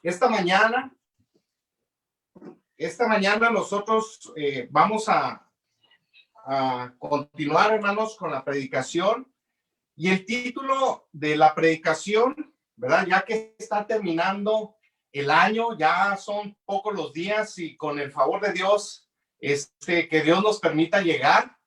Esta mañana nosotros vamos a continuar, hermanos, con la predicación. Y el título de la predicación, ¿verdad? Ya que está terminando el año, ya son pocos los días y con el favor de Dios, que Dios nos permita llegar.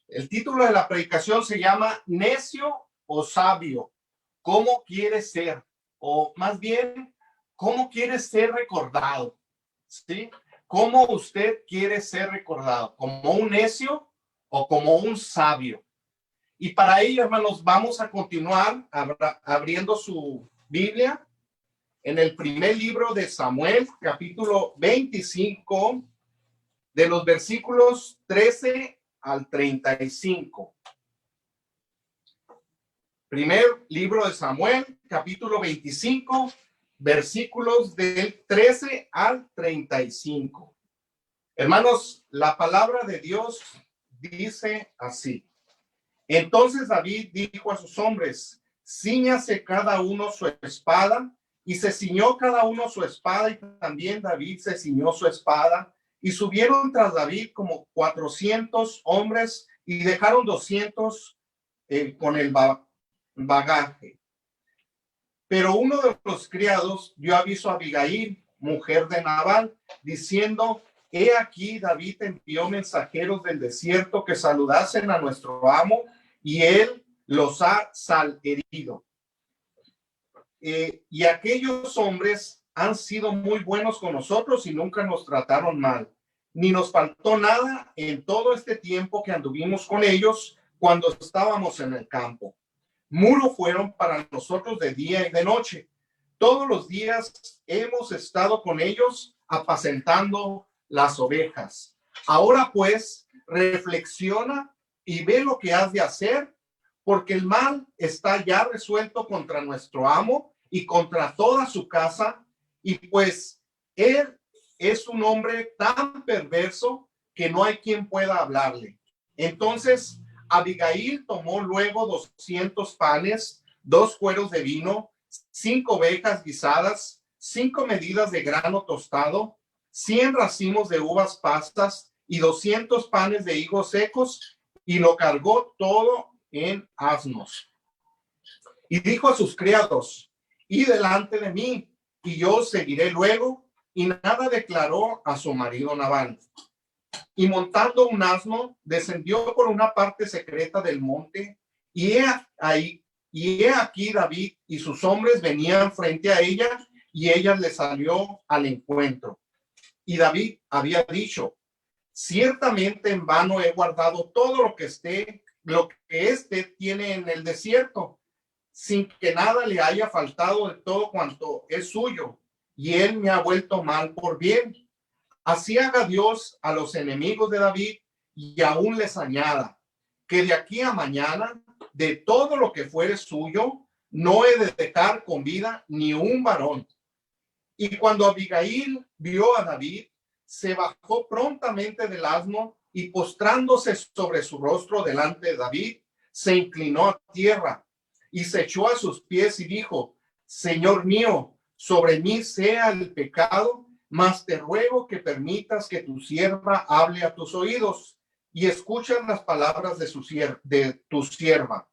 El título de la predicación se llama Necio o Sabio. ¿Cómo quieres ser? O más bien, ¿cómo quieres ser recordado? ¿Sí? ¿Cómo usted quiere ser recordado? ¿Como un necio o como un sabio? Y para ello, hermanos, vamos a continuar abriendo su Biblia en el primer libro de Samuel, capítulo 25, de los versículos 13 al 35. Primer libro de Samuel, capítulo 25, versículos del 13 al 35. Hermanos, la palabra de Dios dice así. Entonces David dijo a sus hombres, cíñase cada uno su espada, y se ciñó cada uno su espada, y también David se ciñó su espada, y subieron tras David como 400 hombres, y dejaron 200 con el bagaje. Pero uno de los criados dio aviso a Abigail, mujer de Nabal, diciendo, he aquí David envió mensajeros del desierto que saludasen a nuestro amo, y él los ha herido. Y aquellos hombres han sido muy buenos con nosotros y nunca nos trataron mal, ni nos faltó nada en todo este tiempo que anduvimos con ellos cuando estábamos en el campo. Muro fueron para nosotros de día y de noche. Todos los días hemos estado con ellos apacentando las ovejas. Ahora pues, reflexiona y ve lo que has de hacer, porque el mal está ya resuelto contra nuestro amo y contra toda su casa, y pues él es un hombre tan perverso que no hay quien pueda hablarle. Entonces Abigail tomó luego 200 panes, 2 cueros de vino, 5 ovejas guisadas, 5 medidas de grano tostado, 100 racimos de uvas pasas y 200 panes de higos secos, y lo cargó todo en asnos. Y dijo a sus criados, id delante de mí, y yo seguiré luego. Y nada declaró a su marido Nabal. Y montando un asno, descendió por una parte secreta del monte, y he aquí David y sus hombres venían frente a ella, y ella le salió al encuentro. Y David había dicho, ciertamente en vano he guardado todo lo que éste tiene en el desierto, sin que nada le haya faltado de todo cuanto es suyo, y él me ha vuelto mal por bien. Así haga Dios a los enemigos de David, y aún les añada, que de aquí a mañana, de todo lo que fuere suyo, no he de dejar con vida ni un varón. Y cuando Abigail vio a David, se bajó prontamente del asno, y postrándose sobre su rostro delante de David, se inclinó a tierra y se echó a sus pies y dijo, Señor mío, sobre mí sea el pecado, mas te ruego que permitas que tu sierva hable a tus oídos y escuches las palabras de tu sierva.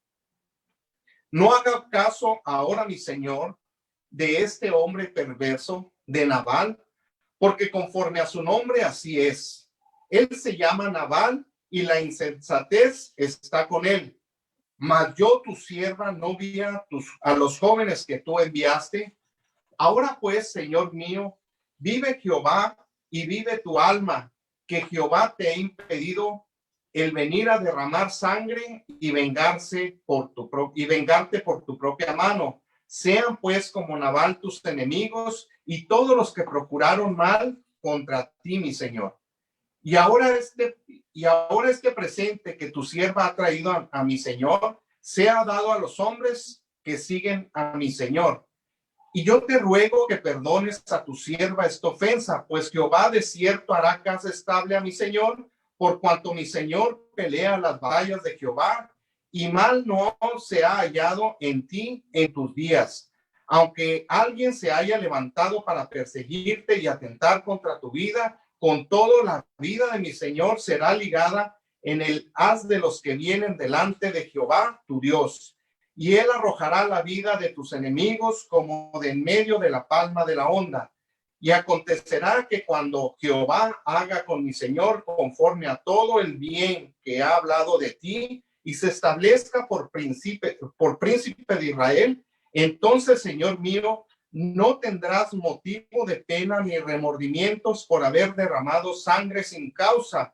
No haga caso ahora, mi señor, de este hombre perverso de Nabal, porque conforme a su nombre así es. Él se llama Nabal y la insensatez está con él. Mas yo, tu sierva, no vi a los jóvenes que tú enviaste. Ahora pues, Señor mío, vive Jehová y vive tu alma, que Jehová te ha impedido el venir a derramar sangre y vengarte por tu propia mano. Sean pues como Nabal tus enemigos y todos los que procuraron mal contra ti, mi Señor. Y ahora este presente que tu sierva ha traído a mi Señor sea dado a los hombres que siguen a mi Señor. Y yo te ruego que perdones a tu sierva esta ofensa, pues Jehová de cierto hará casa estable a mi Señor, por cuanto mi Señor pelea las batallas de Jehová, y mal no se ha hallado en ti en tus días. Aunque alguien se haya levantado para perseguirte y atentar contra tu vida, con todo la vida de mi Señor será ligada en el haz de los que vienen delante de Jehová, tu Dios. Y él arrojará la vida de tus enemigos como de en medio de la palma de la onda. Y acontecerá que cuando Jehová haga con mi Señor conforme a todo el bien que ha hablado de ti y se establezca por príncipe de Israel, entonces, Señor mío, no tendrás motivo de pena ni remordimientos por haber derramado sangre sin causa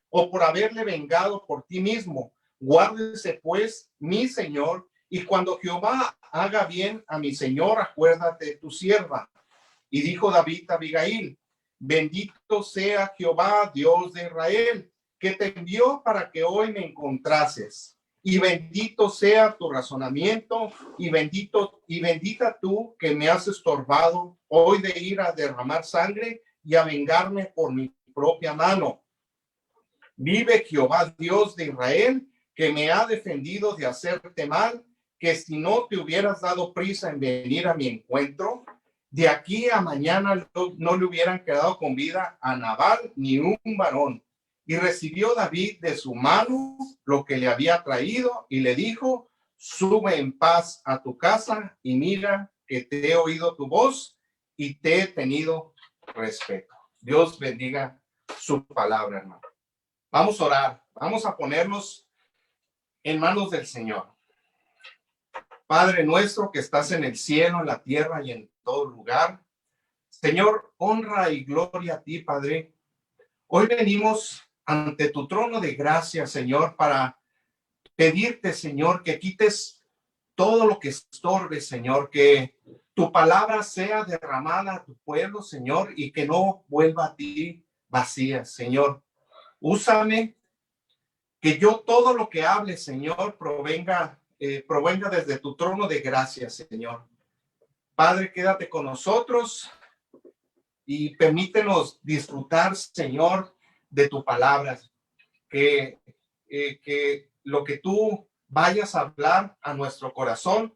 o por haberle vengado por ti mismo. Guárdese pues mi Señor, y cuando Jehová haga bien a mi Señor, acuérdate de tu sierva. Y dijo David a Abigail: bendito sea Jehová, Dios de Israel, que te envió para que hoy me encontrases. Y bendito sea tu razonamiento, y bendita tú que me has estorbado hoy de ir a derramar sangre y a vengarme por mi propia mano. Vive Jehová, Dios de Israel, que me ha defendido de hacerte mal, que si no te hubieras dado prisa en venir a mi encuentro, de aquí a mañana no le hubieran quedado con vida a Nabal ni un varón. Y recibió David de su mano lo que le había traído y le dijo: sube en paz a tu casa, y mira que te he oído tu voz y te he tenido respeto. Dios bendiga su palabra, hermano. Vamos a orar, vamos a ponernos en manos del Señor. Padre nuestro que estás en el cielo, en la tierra y en todo lugar, Señor, honra y gloria a ti, Padre. Hoy venimos ante tu trono de gracia, Señor, para pedirte, Señor, que quites todo lo que estorbe, Señor, que tu palabra sea derramada a tu pueblo, Señor, y que no vuelva a ti vacía, Señor. Úsame, que yo todo lo que hable, Señor, provenga desde tu trono de gracia, Señor. Padre, quédate con nosotros y permítenos disfrutar, Señor, de tu palabra. Que lo que tú vayas a hablar a nuestro corazón,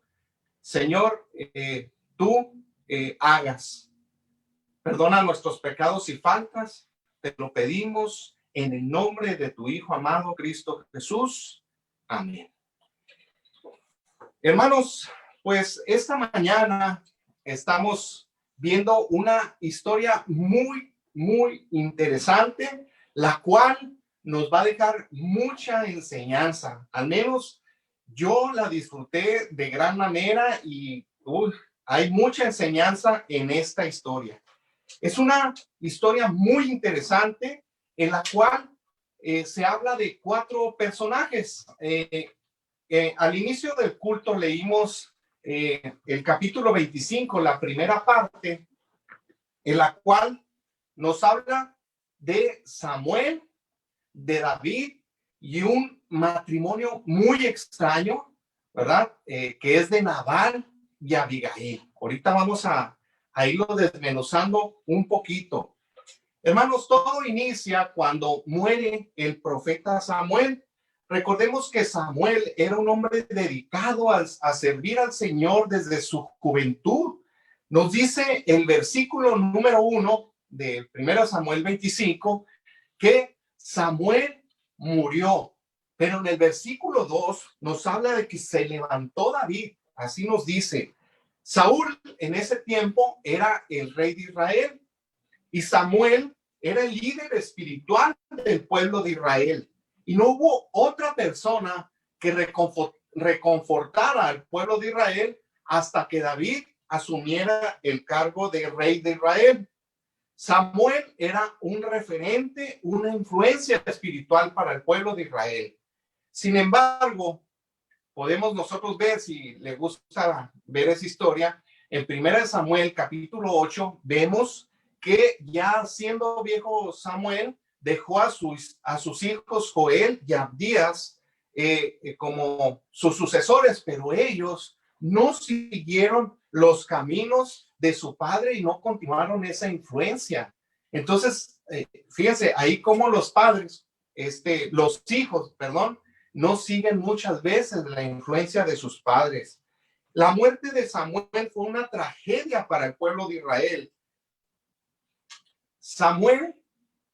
Señor, tú hagas. Perdona nuestros pecados y faltas. Te lo pedimos en el nombre de tu Hijo amado, Cristo Jesús. Amén. Hermanos, pues esta mañana estamos viendo una historia muy, muy interesante, la cual nos va a dejar mucha enseñanza. Al menos yo la disfruté de gran manera y hay mucha enseñanza en esta historia. Es una historia muy interesante en la cual se habla de 4 personajes. Al inicio del culto leímos el capítulo 25, la primera parte, en la cual nos habla de Samuel, de David y un matrimonio muy extraño, ¿verdad? Que es de Nabal y Abigail. Ahorita vamos a irlo desmenuzando un poquito. Hermanos, todo inicia cuando muere el profeta Samuel. Recordemos que Samuel era un hombre dedicado a servir al Señor desde su juventud. Nos dice el versículo número 1 de 1 Samuel 25 que Samuel murió, pero en el versículo 2 nos habla de que se levantó David. Así nos dice. Saúl en ese tiempo era el rey de Israel y Samuel era el líder espiritual del pueblo de Israel. Y no hubo otra persona que reconfortara al pueblo de Israel hasta que David asumiera el cargo de rey de Israel. Samuel era un referente, una influencia espiritual para el pueblo de Israel. Sin embargo, podemos nosotros ver, si le gusta ver esa historia, en 1 Samuel capítulo 8, vemos que ya siendo viejo Samuel, dejó a sus hijos Joel y Abdías como sus sucesores, pero ellos no siguieron los caminos de su padre y no continuaron esa influencia. Entonces, fíjense, ahí como los padres, los hijos, perdón, no siguen muchas veces la influencia de sus padres. La muerte de Samuel fue una tragedia para el pueblo de Israel. Samuel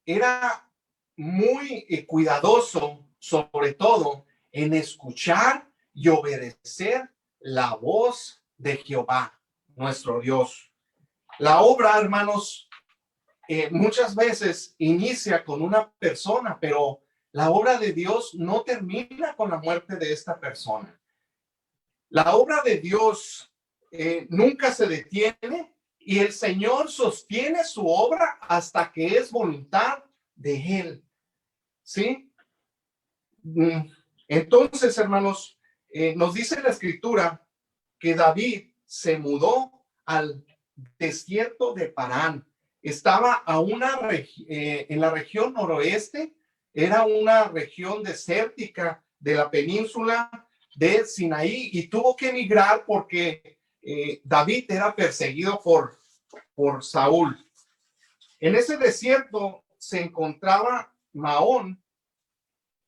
era muy cuidadoso, sobre todo en escuchar y obedecer la voz de Jehová, nuestro Dios. La obra, hermanos, muchas veces inicia con una persona, pero la obra de Dios no termina con la muerte de esta persona. La obra de Dios nunca se detiene y el Señor sostiene su obra hasta que es voluntad de Él. ¿Sí? Entonces, hermanos, nos dice la Escritura que David se mudó al desierto de Parán. Estaba en la región noroeste, era una región desértica de la península de Sinaí y tuvo que emigrar porque David era perseguido por Saúl. En ese desierto se encontraba Maón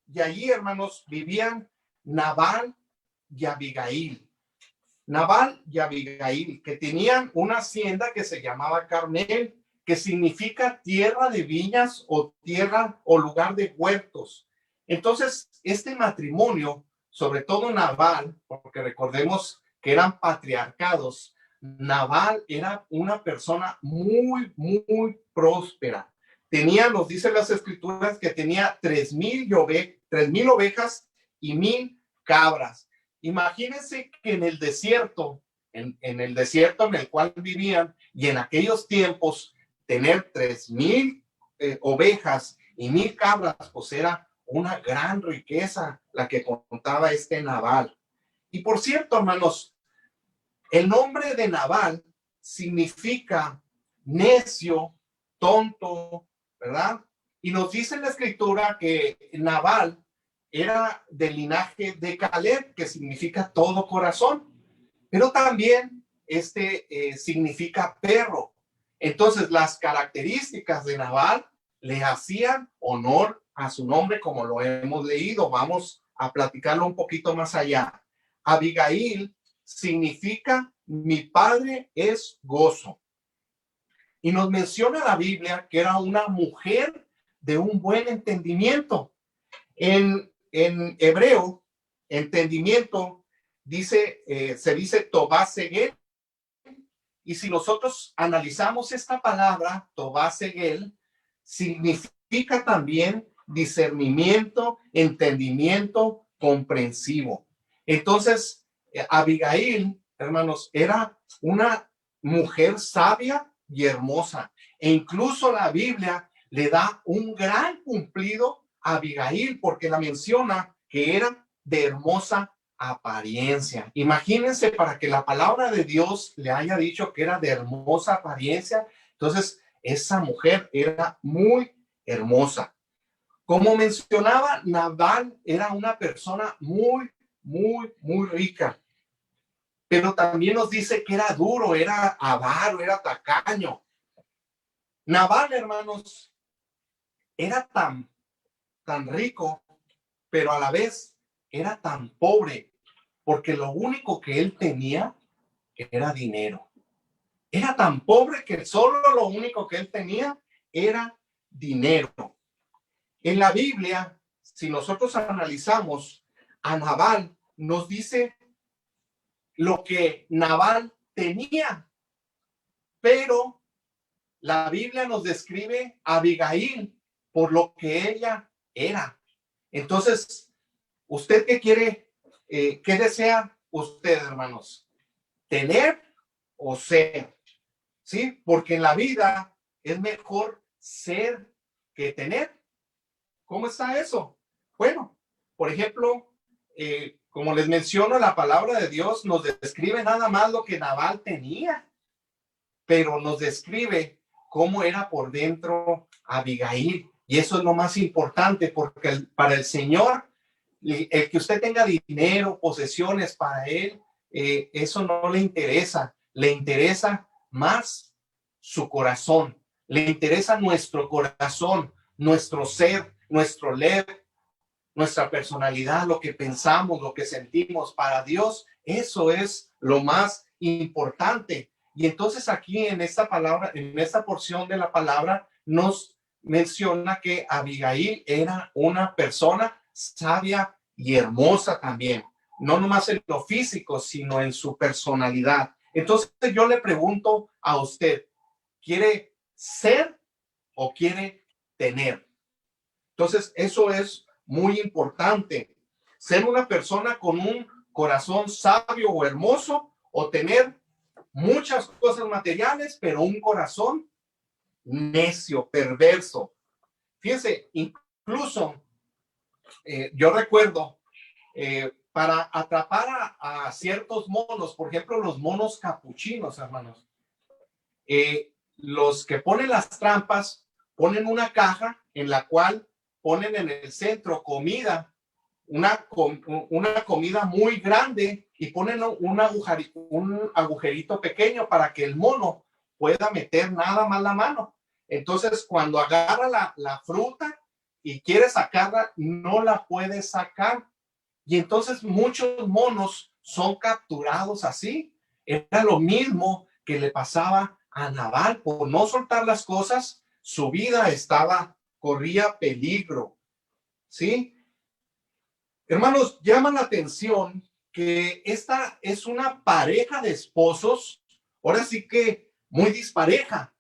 y allí, hermanos, vivían Nabal y Abigail. Nabal y Abigail, que tenían una hacienda que se llamaba Carmel, que significa tierra de viñas o tierra o lugar de huertos. Entonces, este matrimonio, sobre todo Nabal, porque recordemos que eran patriarcados, Nabal era una persona muy, muy próspera. Tenía, nos dicen las escrituras, que tenía 3,000 ovejas y 1,000 cabras. Imagínense que en el desierto, en el desierto en el cual vivían, y en aquellos tiempos, tener 3,000 ovejas y 1,000 cabras, pues era una gran riqueza la que contaba este Nabal. Y por cierto, hermanos, el nombre de Nabal significa necio, tonto, ¿verdad? Y nos dice en la escritura que Nabal era del linaje de Caleb, que significa todo corazón, pero también significa perro. Entonces, las características de Nabal le hacían honor a su nombre, como lo hemos leído. Vamos a platicarlo un poquito más allá. Abigail significa mi padre es gozo. Y nos menciona la Biblia que era una mujer de un buen entendimiento. En hebreo, entendimiento se dice Tobá Segel. Y si nosotros analizamos esta palabra, Tobá Segel, significa también discernimiento, entendimiento, comprensivo. Entonces, Abigail, hermanos, era una mujer sabia y hermosa. E incluso la Biblia le da un gran cumplido a Abigail porque la menciona que era de hermosa apariencia. Imagínense, para que la palabra de Dios le haya dicho que era de hermosa apariencia, entonces esa mujer era muy hermosa. Como mencionaba, Nabal era una persona muy, muy, muy rica, pero también nos dice que era duro, era avaro, era tacaño. Nabal, hermanos, era tan rico, pero a la vez era tan pobre, porque lo único que él tenía era dinero. Era tan pobre que solo lo único que él tenía era dinero. En la Biblia, si nosotros analizamos, a Nabal nos dice lo que Nabal tenía, pero la Biblia nos describe a Abigail por lo que ella era. Entonces, ¿usted qué quiere? ¿Qué desea usted, hermanos? ¿Tener o ser? ¿Sí? Porque en la vida es mejor ser que tener. ¿Cómo está eso? Bueno, por ejemplo, como les menciono, la palabra de Dios nos describe nada más lo que Nabal tenía, pero nos describe cómo era por dentro Abigail. Y eso es lo más importante, porque para el Señor, el que usted tenga dinero, posesiones, para Él, eso no le interesa. Le interesa más su corazón. Le interesa nuestro corazón, nuestro ser, nuestro leer. nuestra personalidad, lo que pensamos, lo que sentimos. Para Dios, eso es lo más importante. Y entonces aquí en esta palabra, en esta porción de la palabra, nos menciona que Abigail era una persona sabia y hermosa también, no nomás en lo físico, sino en su personalidad. Entonces yo le pregunto a usted, ¿quiere ser o quiere tener? Entonces eso es muy importante. Ser una persona con un corazón sabio o hermoso, o tener muchas cosas materiales, pero un corazón necio, perverso. Fíjense, incluso yo recuerdo para atrapar a ciertos monos, por ejemplo, los monos capuchinos, hermanos, los que ponen las trampas ponen una caja en la cual ponen en el centro comida, una comida muy grande, y ponen un agujerito pequeño para que el mono pueda meter nada más la mano. Entonces, cuando agarra la fruta y quiere sacarla, no la puede sacar. Y entonces muchos monos son capturados así. Era lo mismo que le pasaba a Nabal. Por no soltar las cosas, su vida corría peligro. ¿Sí? Hermanos, llama la atención que esta es una pareja de esposos, ahora sí que muy dispareja,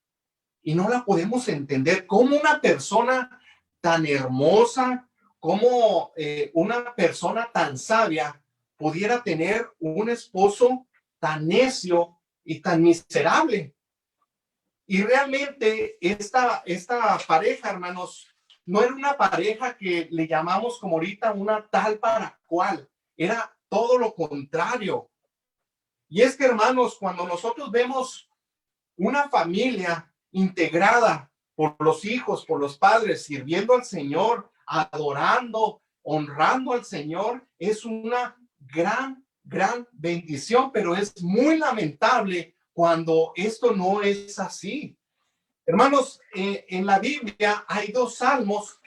y no la podemos entender. Como una persona tan hermosa, como una persona tan sabia pudiera tener un esposo tan necio y tan miserable. Y realmente esta pareja, hermanos, no era una pareja que le llamamos como ahorita una tal para cual. Era todo lo contrario. Y es que, hermanos, cuando nosotros vemos una familia integrada por los hijos, por los padres, sirviendo al Señor, adorando, honrando al Señor, es una gran bendición, pero es muy lamentable cuando esto no es así. Hermanos, en la Biblia hay dos salmos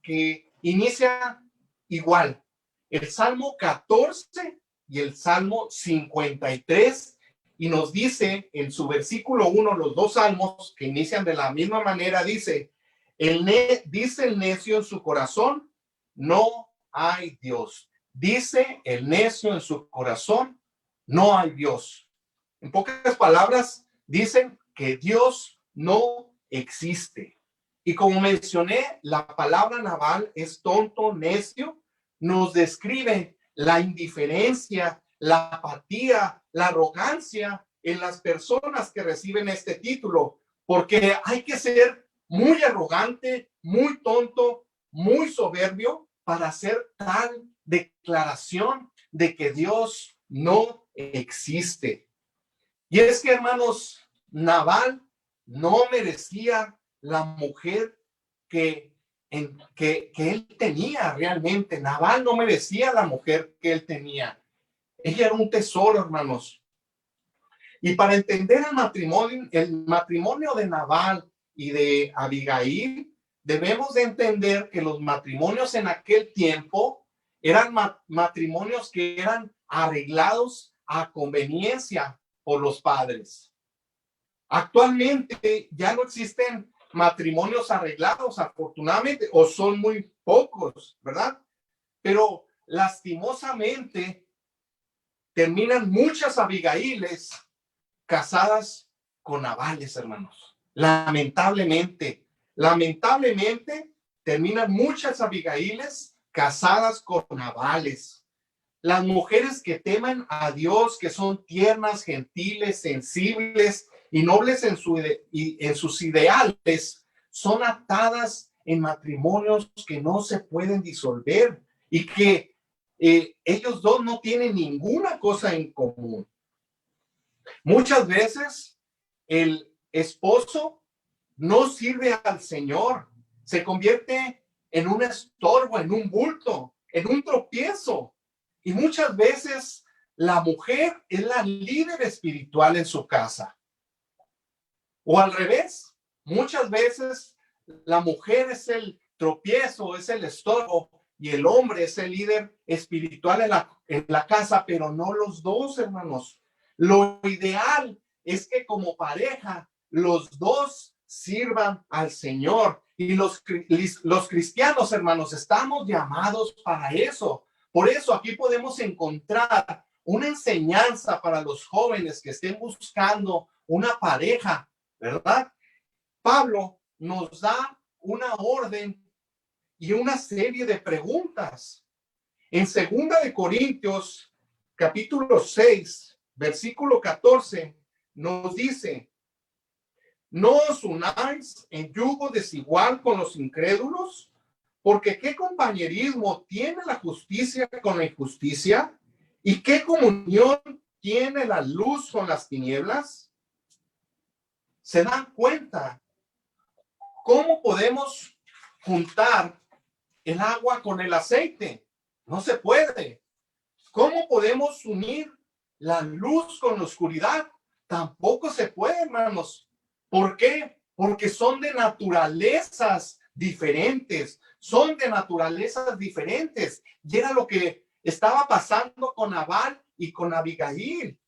que inician igual. El Salmo 14 y el Salmo 53. Y nos dice en su versículo 1, los dos salmos que inician de la misma manera, dice el necio en su corazón, no hay Dios. Dice el necio en su corazón, no hay Dios. En pocas palabras, dicen que Dios no existe. Y como mencioné, la palabra Nabal es tonto, necio, nos describe la indiferencia, la apatía, la arrogancia en las personas que reciben este título, porque hay que ser muy arrogante, muy tonto, muy soberbio para hacer tal declaración de que Dios no existe. Y es que, hermanos, Nabal no merecía la mujer que él tenía realmente. Nabal no merecía la mujer que él tenía. Ella era un tesoro, hermanos. Y para entender el matrimonio de Nabal y de Abigail, debemos de entender que los matrimonios en aquel tiempo eran matrimonios que eran arreglados a conveniencia por los padres. Actualmente ya no existen matrimonios arreglados, afortunadamente, o son muy pocos, ¿verdad? Pero lastimosamente terminan muchas Abigailes casadas con Nabales, hermanos. Lamentablemente terminan muchas Abigailes casadas con Nabales. Las mujeres que temen a Dios, que son tiernas, gentiles, sensibles y nobles en sus ideales, son atadas en matrimonios que no se pueden disolver y que ellos dos no tienen ninguna cosa en común. Muchas veces el esposo no sirve al Señor, se convierte en un estorbo, en un bulto, en un tropiezo. Y muchas veces la mujer es la líder espiritual en su casa. O al revés, muchas veces la mujer es el tropiezo, es el estorbo, y el hombre es el líder espiritual en la casa, pero no los dos, hermanos. Lo ideal es que como pareja los dos sirvan al Señor. Y los cristianos, hermanos, estamos llamados para eso. Por eso aquí podemos encontrar una enseñanza para los jóvenes que estén buscando una pareja, ¿verdad? Pablo nos da una orden y una serie de preguntas. En 2 Corintios, capítulo 6, versículo 14, nos dice: no os unáis en yugo desigual con los incrédulos, porque ¿qué compañerismo tiene la justicia con la injusticia? ¿Y qué comunión tiene la luz con las tinieblas? ¿Se dan cuenta cómo podemos juntar el agua con el aceite? No se puede. ¿Cómo podemos unir la luz con la oscuridad? Tampoco se puede, hermanos. ¿Por qué? Porque son de naturalezas diferentes. Son de naturalezas diferentes. Y era lo que estaba pasando con Nabal y con Abigail.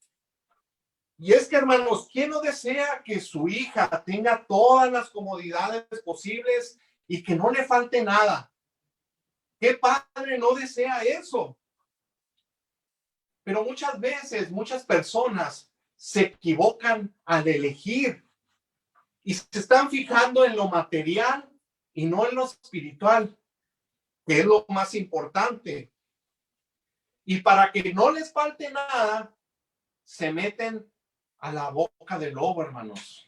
Y es que, hermanos, ¿quién no desea que su hija tenga todas las comodidades posibles y que no le falte nada? ¿Qué padre no desea eso? Pero muchas veces, muchas personas se equivocan al elegir y se están fijando en lo material y no en lo espiritual, que es lo más importante. Y para que no les falte nada, se meten a la boca del lobo, hermanos.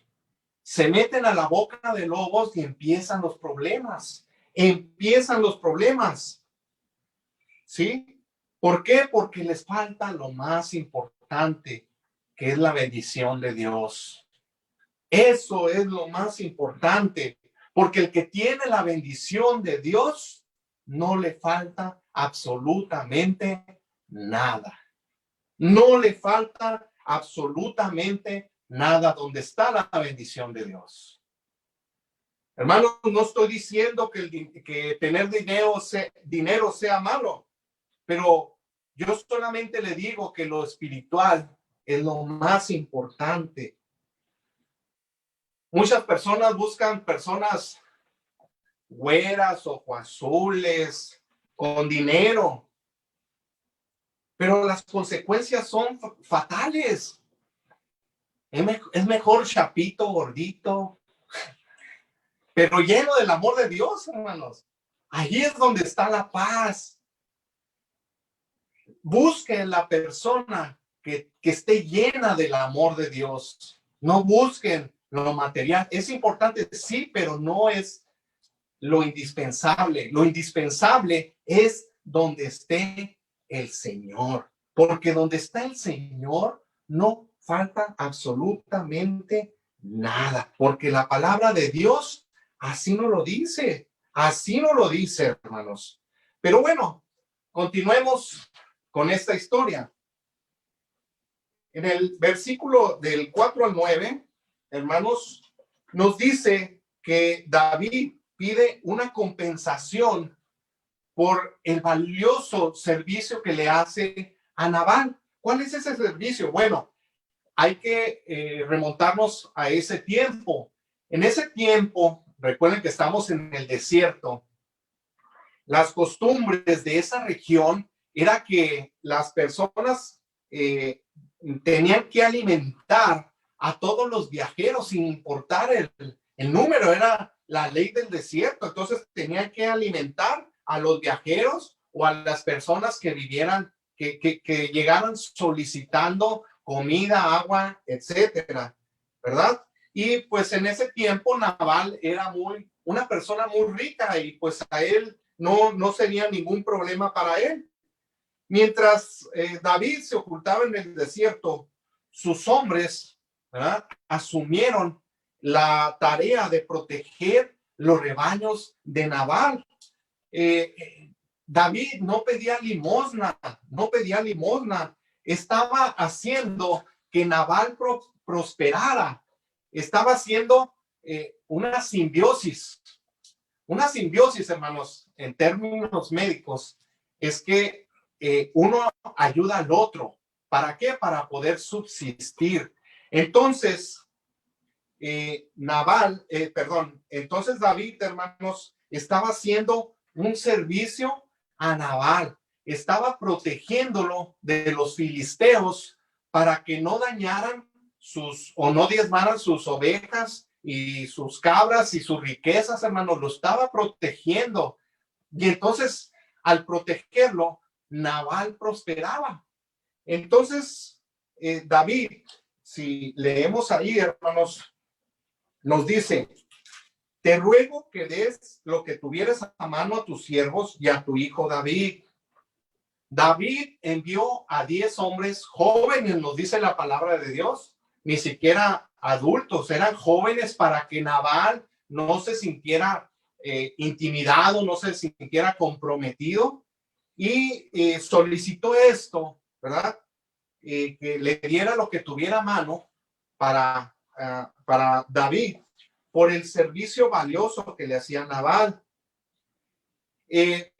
Se meten a la boca de lobos y empiezan los problemas. Empiezan los problemas. ¿Sí? ¿Por qué? Porque les falta lo más importante, que es la bendición de Dios. Eso es lo más importante, porque el que tiene la bendición de Dios no le falta absolutamente nada. No le falta absolutamente nada donde está la bendición de Dios. Hermanos, no estoy diciendo que tener dinero sea malo, pero yo solamente le digo que lo espiritual es lo más importante. Muchas personas buscan personas güeras, ojos azules, con dinero, pero las consecuencias son fatales. Es mejor chapito, gordito, pero lleno del amor de Dios, hermanos. Ahí es donde está la paz. Busquen la persona que esté llena del amor de Dios. No busquen lo material. Es importante, sí, pero no es lo indispensable. Lo indispensable es donde esté el Señor. Porque donde está el Señor no falta absolutamente nada. Porque la palabra de Dios así no lo dice. Así no lo dice, hermanos. Pero bueno, continuemos con esta historia. En el versículo del 4 al 9, hermanos, nos dice que David pide una compensación por el valioso servicio que le hace a Nabal. ¿Cuál es ese servicio? Bueno, hay que remontarnos a ese tiempo. En ese tiempo, recuerden que estamos en el desierto. Las costumbres de esa región era que las personas tenían que alimentar a todos los viajeros sin importar el número, era la ley del desierto. Entonces tenían que alimentar a los viajeros o a las personas que vivieran, que llegaran solicitando comida, agua, etcétera, ¿verdad? Y pues en ese tiempo Nabal era una persona muy rica y pues a él no sería ningún problema para él. Mientras David se ocultaba en el desierto, sus hombres, ¿verdad?, asumieron la tarea de proteger los rebaños de Nabal. David no pedía limosna, estaba haciendo que Nabal prosperara, estaba haciendo una simbiosis, hermanos. en términos médicos es que uno ayuda al otro. ¿Para qué? Para poder subsistir. Entonces, entonces David, hermanos, estaba haciendo un servicio a Nabal, estaba protegiéndolo de los filisteos para que no dañaran o no diezmaran sus ovejas y sus cabras y sus riquezas, hermanos, lo estaba protegiendo. Y entonces, al protegerlo, Nabal prosperaba. Entonces, David, si leemos ahí, hermanos, nos dice: te ruego que des lo que tuvieras a mano a tus siervos y a tu hijo David. David envió a 10 hombres jóvenes, nos dice la palabra de Dios, ni siquiera adultos, eran jóvenes, para que Nabal no se sintiera intimidado, no se sintiera comprometido, y solicitó esto, ¿verdad? Que le diera lo que tuviera a mano para David, por el servicio valioso que le hacía Nabal.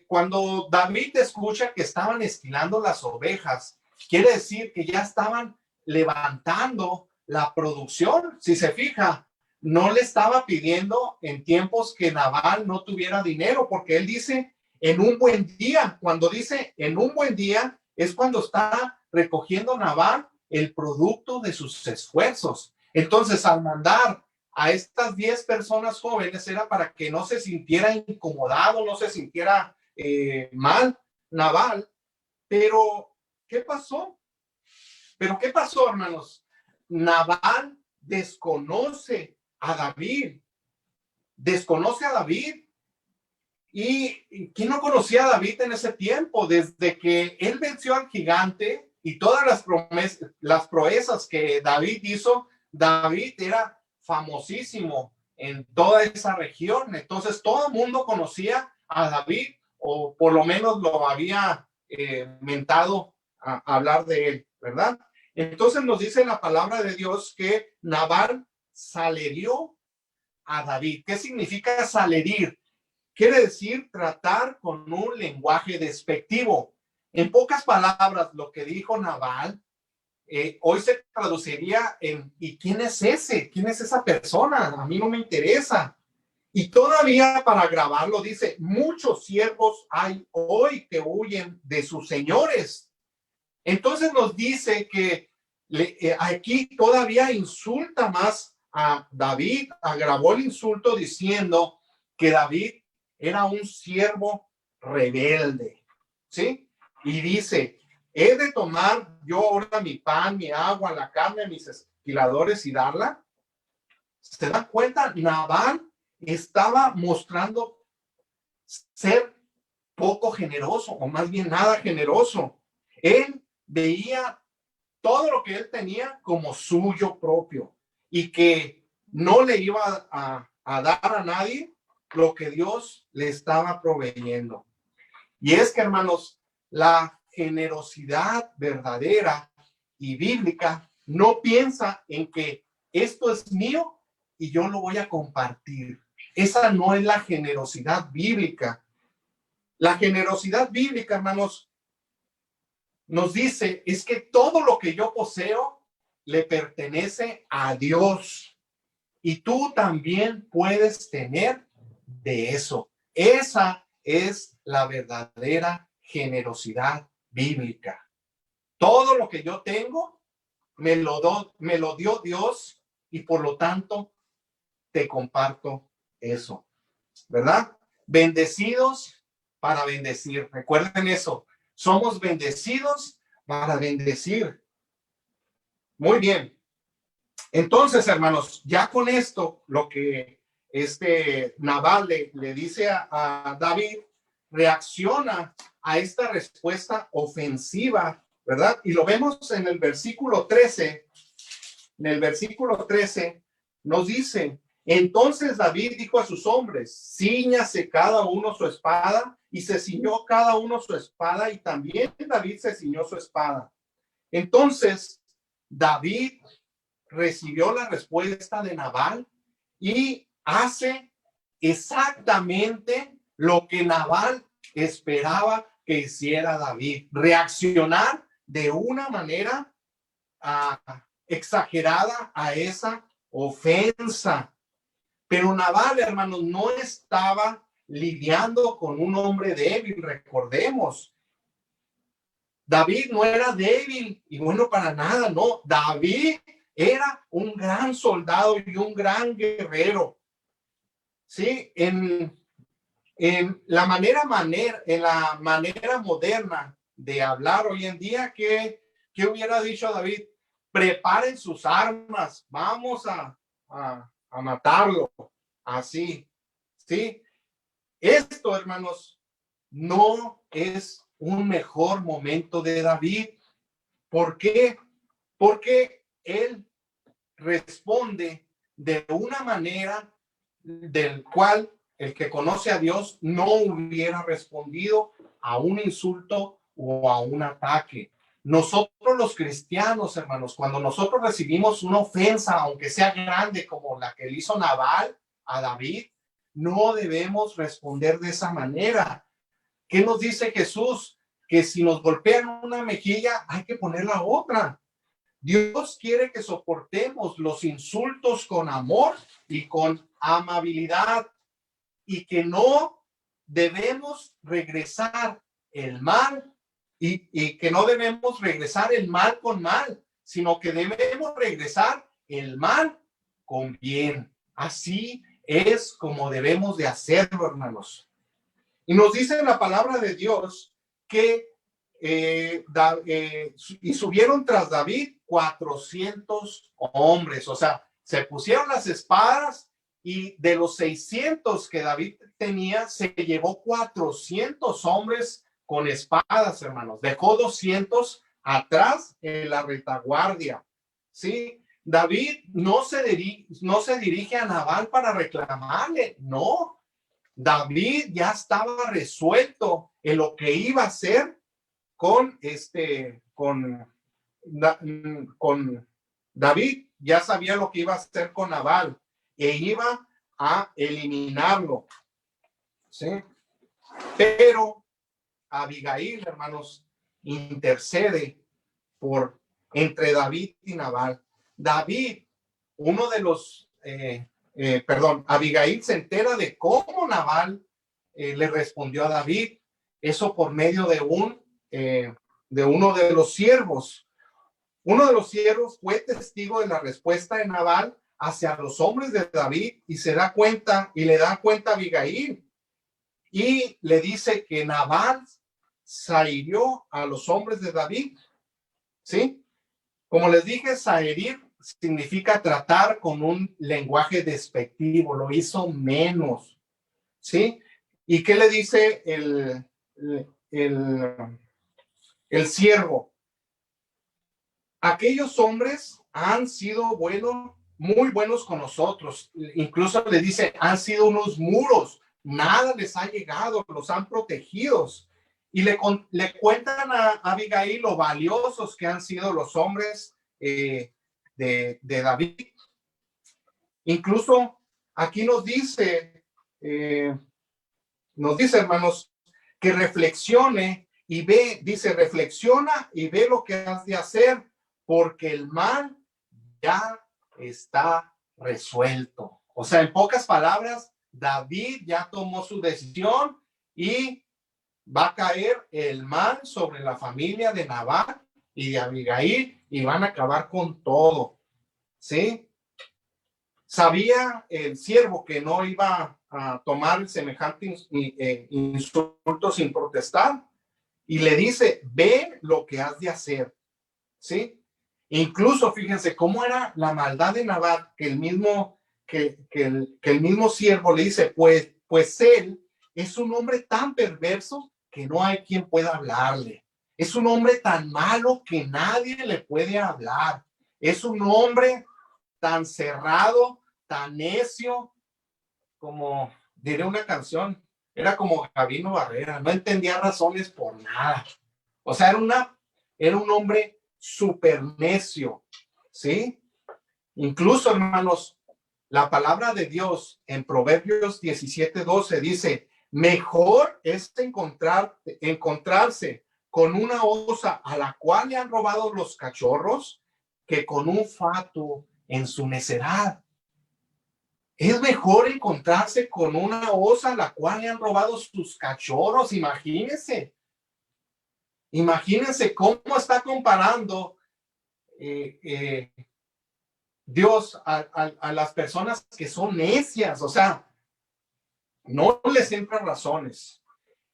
Cuando David escucha que estaban esquilando las ovejas, quiere decir que ya estaban levantando la producción. Si se fija, no le estaba pidiendo en tiempos que Nabal no tuviera dinero, porque él dice en un buen día. Cuando dice en un buen día, es cuando está recogiendo Nabal el producto de sus esfuerzos. Entonces, al mandar a estas 10 personas jóvenes, era para que no se sintiera incomodado, no se sintiera mal Nabal. Pero, ¿qué pasó? Hermanos? Nabal desconoce a David. ¿Y quién no conocía a David en ese tiempo? Desde que él venció al gigante y todas las proezas que David hizo, David era famosísimo en toda esa región. Entonces todo el mundo conocía a David, o por lo menos lo había mentado a hablar de él, ¿verdad? Entonces nos dice la palabra de Dios que Nabal salerió a David. ¿Qué significa salerir? Quiere decir tratar con un lenguaje despectivo. En pocas palabras, lo que dijo Nabal hoy se traduciría en: ¿y quién es ese? ¿Quién es esa persona? A mí no me interesa. Y todavía, para grabarlo, dice: muchos siervos hay hoy que huyen de sus señores. Entonces nos dice que aquí todavía insulta más a David, agravó el insulto diciendo que David era un siervo rebelde, ¿sí? Y dice: ¿he de tomar yo ahora mi pan, mi agua, la carne de mis esquiladores y darla? ¿Se dan cuenta? Nabal estaba mostrando ser poco generoso, o más bien nada generoso. Él veía todo lo que él tenía como suyo propio, y que no le iba a dar a nadie lo que Dios le estaba proveyendo. Y es que, hermanos, la generosidad verdadera y bíblica no piensa en que esto es mío y yo lo voy a compartir. Esa no es la generosidad bíblica. La generosidad bíblica, hermanos, nos dice es que todo lo que yo poseo le pertenece a Dios, y tú también puedes tener de eso. Esa es la verdadera generosidad bíblica. Todo lo que yo tengo me lo dio Dios, y por lo tanto te comparto eso, ¿verdad? Bendecidos para bendecir. Recuerden eso. Somos bendecidos para bendecir. Muy bien. Entonces, hermanos, ya con esto, lo que Nabal le dice a David, reacciona a esta respuesta ofensiva, ¿verdad? Y lo vemos en el versículo 13. En el versículo 13 nos dice: entonces David dijo a sus hombres: cíñase cada uno su espada. Y se ciñó cada uno su espada, y también David se ciñó su espada. Entonces David recibió la respuesta de Nabal y hace exactamente lo que Nabal esperaba que hiciera David, reaccionar de una manera exagerada a esa ofensa. Pero Nabal, hermanos, no estaba lidiando con un hombre débil, recordemos. David no era débil y bueno para nada, no. David era un gran soldado y un gran guerrero. Sí, en la manera moderna de hablar hoy en día, ¿qué hubiera dicho David? Preparen sus armas, vamos a matarlo. Así, ¿sí? Esto, hermanos, no es un mejor momento de David. ¿Por qué? Porque él responde de una manera del cual el que conoce a Dios no hubiera respondido a un insulto o a un ataque. Nosotros los cristianos, hermanos, cuando nosotros recibimos una ofensa, aunque sea grande como la que le hizo Nabal a David, no debemos responder de esa manera. ¿Qué nos dice Jesús? Que si nos golpean una mejilla, hay que poner la otra. Dios quiere que soportemos los insultos con amor y con amabilidad, y que no debemos regresar el mal y que no debemos regresar el mal con mal, sino que debemos regresar el mal con bien. Así es como debemos de hacerlo, hermanos. Y nos dice la palabra de Dios que y subieron tras David 400 hombres, o sea, se pusieron las espadas y de los 600 que David tenía, se llevó 400 hombres con espadas, hermanos. Dejó 200 atrás en la retaguardia, ¿sí? David no se dirige a Nabal para reclamarle, no. David ya estaba resuelto en lo que iba a hacer con David, ya sabía lo que iba a hacer con Nabal e iba a eliminarlo, ¿sí? Pero Abigail, hermanos, intercede entre David y Nabal. David, uno de los Abigail se entera de cómo Nabal le respondió a David, eso por medio de uno de los siervos. Uno de los siervos fue testigo de la respuesta de Nabal hacia los hombres de David y le da cuenta a Abigail y le dice que Nabal sahirió a los hombres de David, ¿sí? Como les dije, saherir significa tratar con un lenguaje despectivo, lo hizo menos, ¿sí? ¿Y qué le dice el siervo? Aquellos hombres han sido muy buenos con nosotros. Incluso le dice, han sido unos muros, nada les ha llegado, los han protegido. Y le cuentan a Abigail lo valiosos que han sido los hombres de David. Incluso aquí nos dice, hermanos, que reflexione y ve, dice, reflexiona y ve lo que has de hacer, porque el mal ya está resuelto. O sea, en pocas palabras, David ya tomó su decisión y va a caer el mal sobre la familia de Nabal y de Abigail y van a acabar con todo, ¿sí? Sabía el siervo que no iba a tomar semejante insulto sin protestar y le dice, ve lo que has de hacer, ¿sí? Incluso fíjense cómo era la maldad de Nabal, que el mismo siervo le dice, pues él es un hombre tan perverso que no hay quien pueda hablarle. Es un hombre tan malo que nadie le puede hablar. Es un hombre tan cerrado, tan necio, como diré una canción, era como Gabino Barrera, no entendía razones por nada. O sea, era un hombre súper necio, ¿sí? Incluso, hermanos, la palabra de Dios en Proverbios 17:12 dice, Mejor es encontrarse con una osa a la cual le han robado los cachorros que con un fatuo en su necedad. Es mejor encontrarse con una osa a la cual le han robado sus cachorros. Imagínense cómo está comparando Dios a las personas que son necias. O sea, no les entran razones.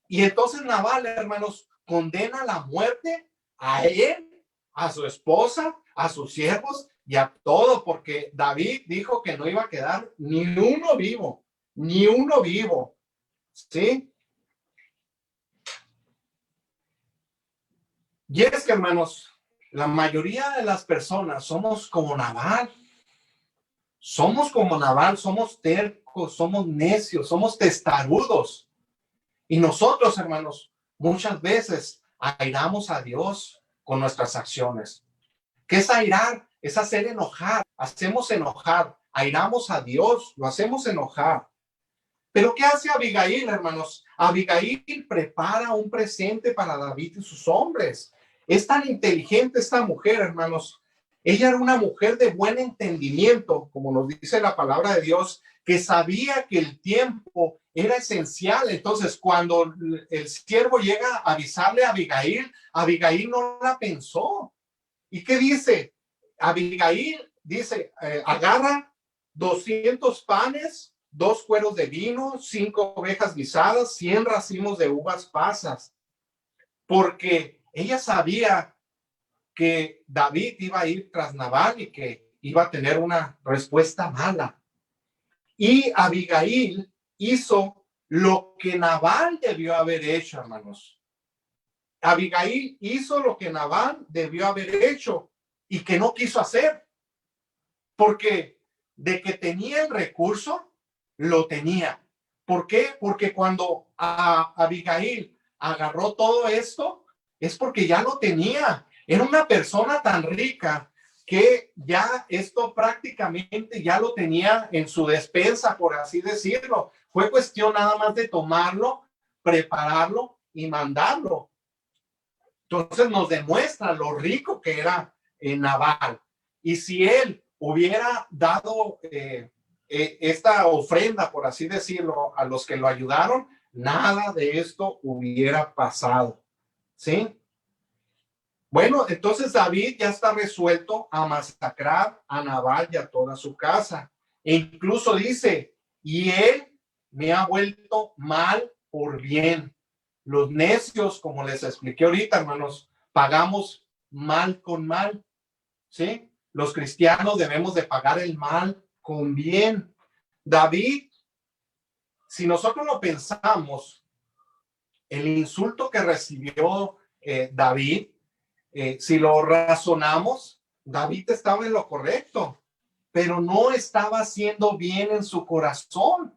Y entonces Nabal, hermanos, condena a la muerte a él, a su esposa, a sus siervos y a todo, porque David dijo que no iba a quedar ni uno vivo, ¿sí? Y es que, hermanos, la mayoría de las personas somos como Nabal. Somos tercos, somos necios, somos testarudos. Y nosotros, hermanos, muchas veces airamos a Dios con nuestras acciones. ¿Qué es airar? Es hacer enojar. Hacemos enojar. Airamos a Dios, lo hacemos enojar. Pero ¿qué hace Abigail, hermanos? Abigail prepara un presente para David y sus hombres. Es tan inteligente esta mujer, hermanos. Ella era una mujer de buen entendimiento, como nos dice la palabra de Dios, que sabía que el tiempo era esencial. Entonces, cuando el siervo llega a avisarle a Abigail, Abigail no la pensó. ¿Y qué dice? Abigail dice, agarra 200 panes, 2 cueros de vino, 5 ovejas guisadas, 100 racimos de uvas pasas, porque ella sabía que David iba a ir tras Nabal y que iba a tener una respuesta mala. Y Abigail hizo lo que Nabal debió haber hecho, hermanos. Abigail hizo lo que Nabal debió haber hecho y que no quiso hacer, porque de que tenía el recurso, lo tenía. ¿Por qué? Porque cuando Abigail agarró todo esto, es porque ya lo tenía. Era una persona tan rica que ya esto prácticamente ya lo tenía en su despensa, por así decirlo. Fue cuestión nada más de tomarlo, prepararlo y mandarlo. Entonces nos demuestra lo rico que era Nabal. Y si él hubiera dado esta ofrenda, por así decirlo, a los que lo ayudaron, nada de esto hubiera pasado. ¿Sí? Bueno, entonces David ya está resuelto a masacrar a Nabal y a toda su casa. E incluso dice, y él me ha vuelto mal por bien. Los necios, como les expliqué ahorita, hermanos, pagamos mal con mal, ¿sí? Los cristianos debemos de pagar el mal con bien. David, si nosotros lo pensamos, el insulto que recibió David, si lo razonamos, David estaba en lo correcto, pero no estaba haciendo bien en su corazón.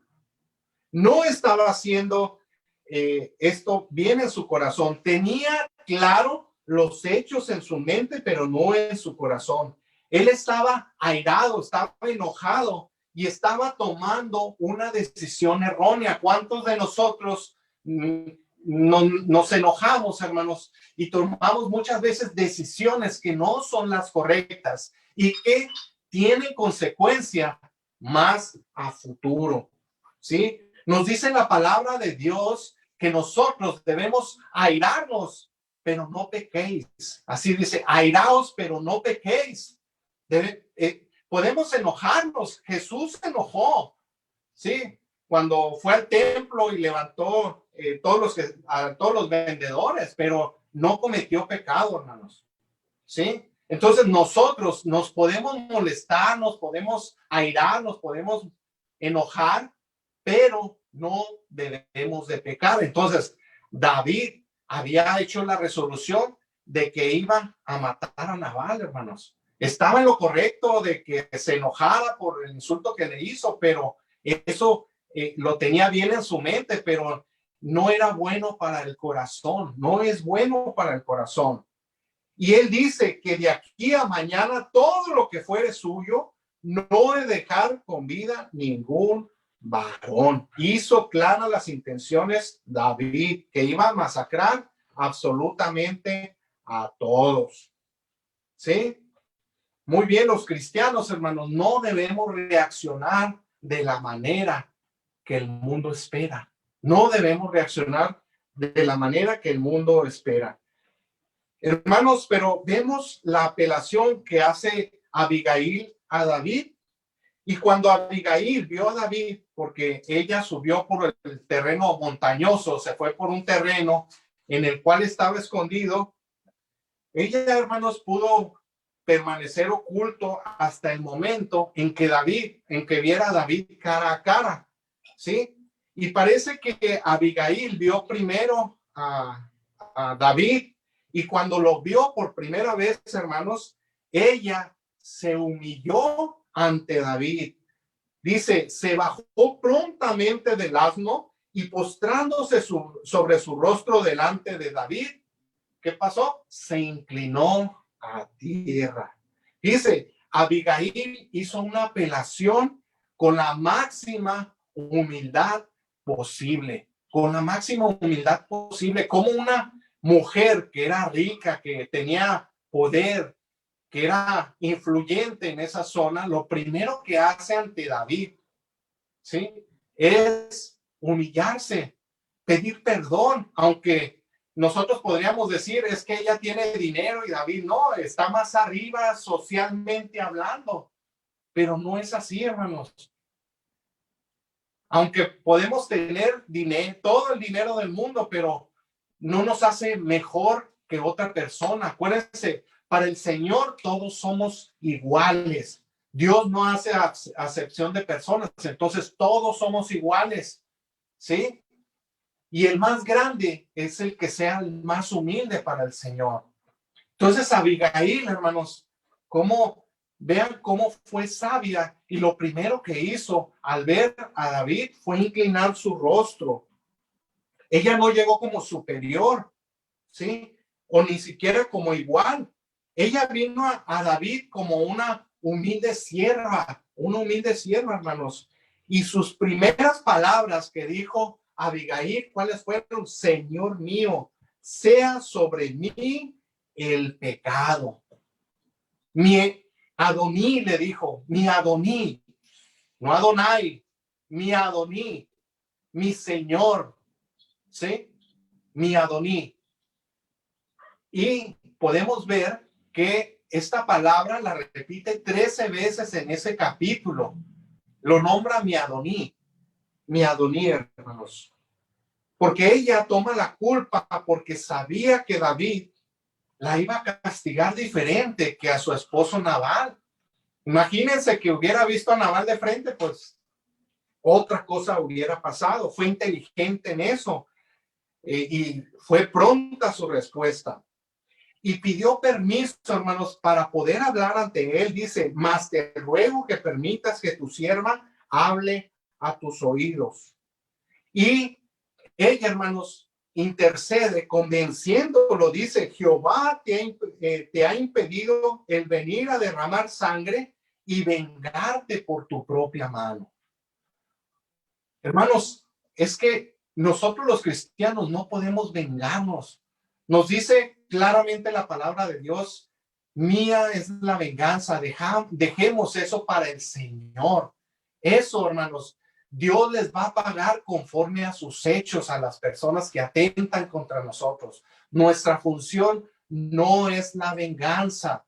No estaba haciendo esto bien en su corazón. Tenía claro los hechos en su mente, pero no en su corazón. Él estaba airado, estaba enojado y estaba tomando una decisión errónea. ¿Cuántos de nosotros nos enojamos, hermanos, y tomamos muchas veces decisiones que no son las correctas y que tienen consecuencia más a futuro? ¿Sí? Nos dice la palabra de Dios que nosotros debemos airarnos, pero no pequéis. Así dice, airaos, pero no pequéis. Podemos enojarnos. Jesús se enojó, ¿sí? Cuando fue al templo y levantó a todos los vendedores, pero no cometió pecado, hermanos, ¿sí? Entonces nosotros nos podemos molestar, nos podemos airar, nos podemos enojar, pero no debemos de pecar. Entonces David había hecho la resolución de que iba a matar a Nabal, hermanos. Estaba en lo correcto de que se enojara por el insulto que le hizo, pero eso lo tenía bien en su mente, pero no era bueno para el corazón, no es bueno para el corazón. Y él dice que de aquí a mañana todo lo que fuere suyo no he de dejar con vida ningún varón. Hizo claras las intenciones David, que iba a masacrar absolutamente a todos. ¿Sí? Muy bien, los cristianos, hermanos, no debemos reaccionar de la manera que el mundo espera. No debemos reaccionar de la manera que el mundo espera. Hermanos, pero vemos la apelación que hace Abigail a David. Y cuando Abigail vio a David, porque ella subió por el terreno montañoso, se fue por un terreno en el cual estaba escondido, ella, hermanos, pudo permanecer oculto hasta el momento en que viera a David cara a cara, ¿sí? Y parece que Abigail vio primero a David, y cuando lo vio por primera vez, hermanos, ella se humilló ante David. Dice, se bajó prontamente del asno y postrándose sobre su rostro delante de David, ¿qué pasó? Se inclinó a tierra. Dice, Abigail hizo una apelación con la máxima humildad posible, con la máxima humildad posible, como una mujer que era rica, que tenía poder, que era influyente en esa zona, lo primero que hace ante David, ¿sí? Es humillarse, pedir perdón, aunque nosotros podríamos decir es que ella tiene dinero y David no, está más arriba socialmente hablando, pero no es así, hermanos. Aunque podemos tener dinero, todo el dinero del mundo, pero no nos hace mejor que otra persona. Acuérdense, para el Señor todos somos iguales. Dios no hace acepción de personas, entonces todos somos iguales, ¿sí? Y el más grande es el que sea el más humilde para el Señor. Entonces Abigail, hermanos, vean cómo fue sabia, y lo primero que hizo al ver a David fue inclinar su rostro. Ella no llegó como superior, ¿sí? O ni siquiera como igual. Ella vino a David como una humilde sierva, hermanos. Y sus primeras palabras que dijo Abigail, ¿cuáles fueron? Señor mío, sea sobre mí el pecado. Mi Adoní, le dijo, mi Adoní, no Adonai, mi Adoní, mi Señor, ¿sí? Mi Adoní. Y podemos ver que esta palabra la repite 13 veces en ese capítulo. Lo nombra mi Adoní, hermanos. Porque ella toma la culpa porque sabía que David la iba a castigar diferente que a su esposo Nabal. Imagínense que hubiera visto a Nabal de frente, pues otra cosa hubiera pasado. Fue inteligente en eso, y fue pronta su respuesta. Y pidió permiso, hermanos, para poder hablar ante él. Dice, mas te ruego que permitas que tu sierva hable a tus oídos. Y ella, hermanos, intercede convenciéndolo. Dice, Jehová te ha impedido el venir a derramar sangre y vengarte por tu propia mano. Hermanos, es que nosotros los cristianos no podemos vengarnos. Nos dice claramente la palabra de Dios, mía es la venganza, dejemos eso para el Señor. Eso, hermanos, Dios les va a pagar conforme a sus hechos a las personas que atentan contra nosotros. Nuestra función no es la venganza.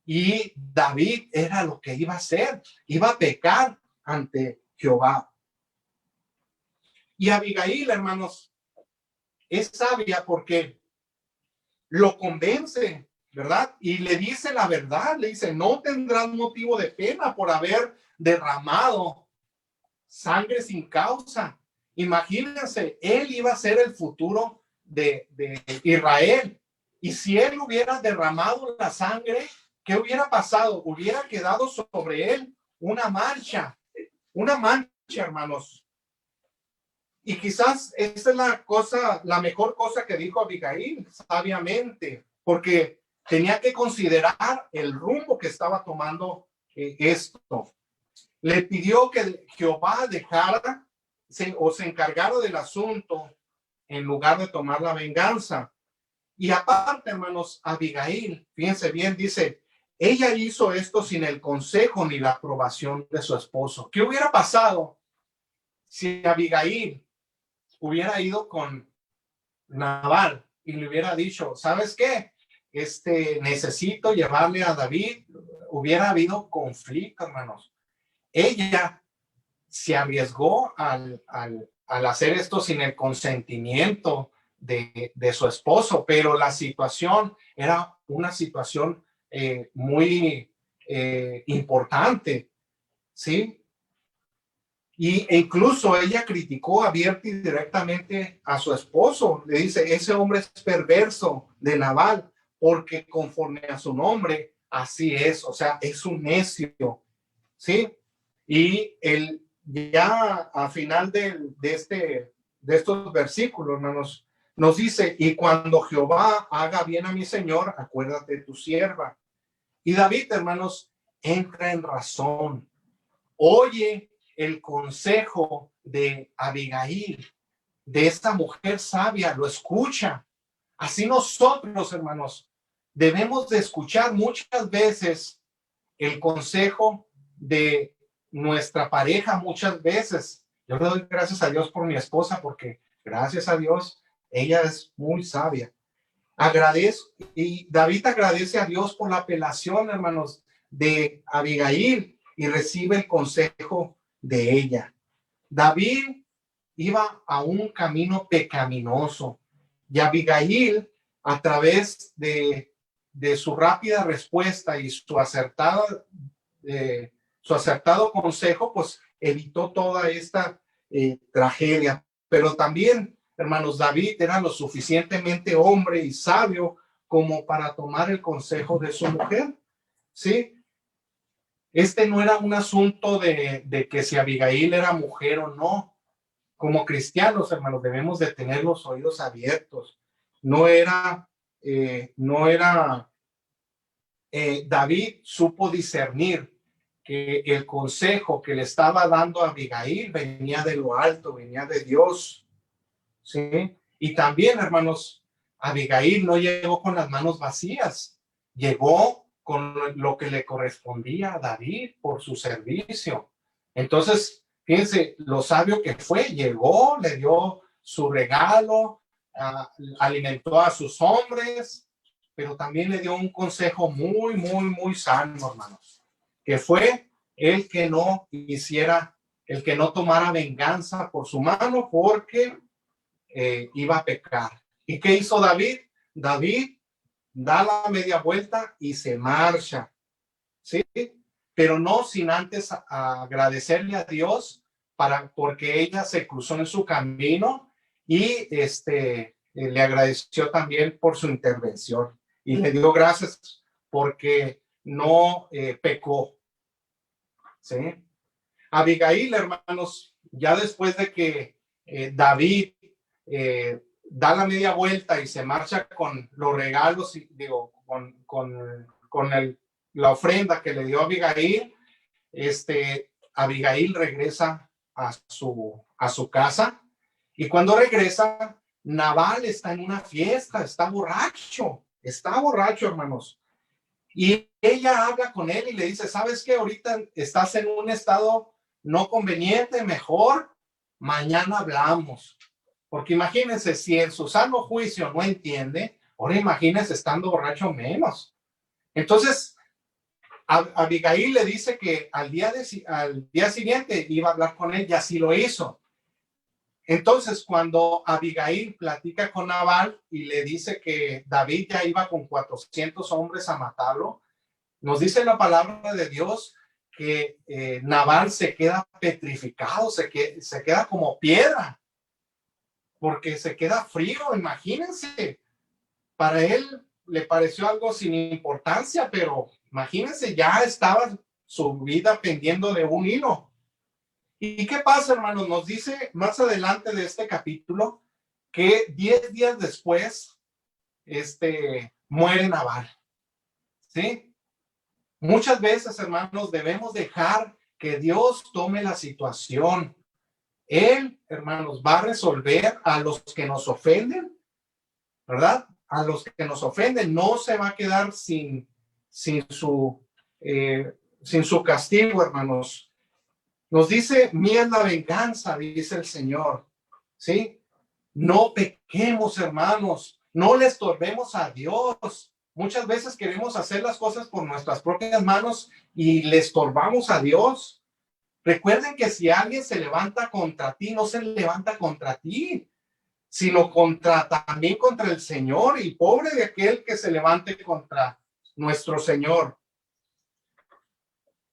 Y David era lo que iba a hacer, iba a pecar ante Jehová. Y Abigail, hermanos, es sabia porque lo convence, ¿verdad? Y le dice la verdad, le dice, no tendrás motivo de pena por haber derramado sangre sin causa. Imagínense, él iba a ser el futuro de Israel. Y si él hubiera derramado la sangre, ¿qué hubiera pasado? Hubiera quedado sobre él una mancha, hermanos. Y quizás esa es la mejor cosa que dijo Abigail, sabiamente, porque tenía que considerar el rumbo que estaba tomando esto. le pidió que Jehová dejara o se encargara del asunto en lugar de tomar la venganza. Y aparte, hermanos, Abigail, fíjense bien, dice, ella hizo esto sin el consejo ni la aprobación de su esposo. ¿Qué hubiera pasado si Abigail hubiera ido con Nabal y le hubiera dicho, ¿sabes qué? Necesito llevarle a David? Hubiera habido conflicto, hermanos. Ella se arriesgó al hacer esto sin el consentimiento de su esposo, pero la situación era una situación muy importante, ¿sí? E incluso ella criticó abierta y directamente a su esposo. Le dice, ese hombre es perverso de Nabal, porque conforme a su nombre, así es. O sea, es un necio, ¿sí? Y ya a final de estos versículos, hermanos, nos dice, y cuando Jehová haga bien a mi Señor, acuérdate de tu sierva. Y David, hermanos, entra en razón. Oye el consejo de Abigail, de esta mujer sabia, lo escucha. Así nosotros, hermanos, debemos de escuchar muchas veces el consejo de nuestra pareja. Muchas veces yo le doy gracias a Dios por mi esposa, porque gracias a Dios ella es muy sabia. Agradezco, y David agradece a Dios por la apelación, hermanos, de Abigail, y recibe el consejo de ella. David iba a un camino pecaminoso, y Abigail, a través de su rápida respuesta y su acertado consejo, pues evitó toda esta tragedia. Pero también, hermanos, David era lo suficientemente hombre y sabio como para tomar el consejo de su mujer, ¿sí? No era un asunto de que si Abigail era mujer o no. Como cristianos, hermanos, debemos de tener los oídos abiertos. David supo discernir que el consejo que le estaba dando a Abigail venía de lo alto, venía de Dios, ¿sí? Y también, hermanos, Abigail no llegó con las manos vacías, llegó con lo que le correspondía a David por su servicio. Entonces, fíjense, lo sabio que fue, llegó, le dio su regalo, alimentó a sus hombres, pero también le dio un consejo muy, muy, muy sano, hermanos, que fue el que no tomara venganza por su mano, porque iba a pecar. ¿Y qué hizo David? David da la media vuelta y se marcha, ¿sí? Pero no sin antes agradecerle a Dios porque ella se cruzó en su camino, y le agradeció también por su intervención y le dio gracias porque no pecó, ¿sí? Abigail, hermanos, ya después de que David da la media vuelta y se marcha con los regalos, con la ofrenda que le dio Abigail, Abigail regresa a su casa, y cuando regresa, Nabal está en una fiesta, está borracho, hermanos. Y ella habla con él y le dice, ¿sabes qué? Ahorita estás en un estado no conveniente, mejor mañana hablamos. Porque imagínense, si en su sano juicio no entiende, ahora imagínense estando borracho menos. Entonces, Abigail le dice que al día siguiente iba a hablar con él, y así lo hizo. Entonces, cuando Abigail platica con Nabal y le dice que David ya iba con 400 hombres a matarlo, nos dice la palabra de Dios que Nabal se queda petrificado, se queda como piedra, porque se queda frío. Imagínense, para él le pareció algo sin importancia, pero imagínense, ya estaba su vida pendiendo de un hilo. ¿Y qué pasa, hermanos? Nos dice más adelante de este capítulo que 10 días después muere Nabal, ¿sí? Muchas veces, hermanos, debemos dejar que Dios tome la situación. Él, hermanos, va a resolver a los que nos ofenden, ¿verdad? A los que nos ofenden, no se va a quedar sin su castigo, hermanos. Nos dice, mía es la venganza, dice el Señor, ¿sí? No pequemos, hermanos, no le estorbemos a Dios. Muchas veces queremos hacer las cosas por nuestras propias manos y le estorbamos a Dios. Recuerden que si alguien se levanta contra ti, no se levanta contra ti, sino también contra el Señor, y pobre de aquel que se levante contra nuestro Señor.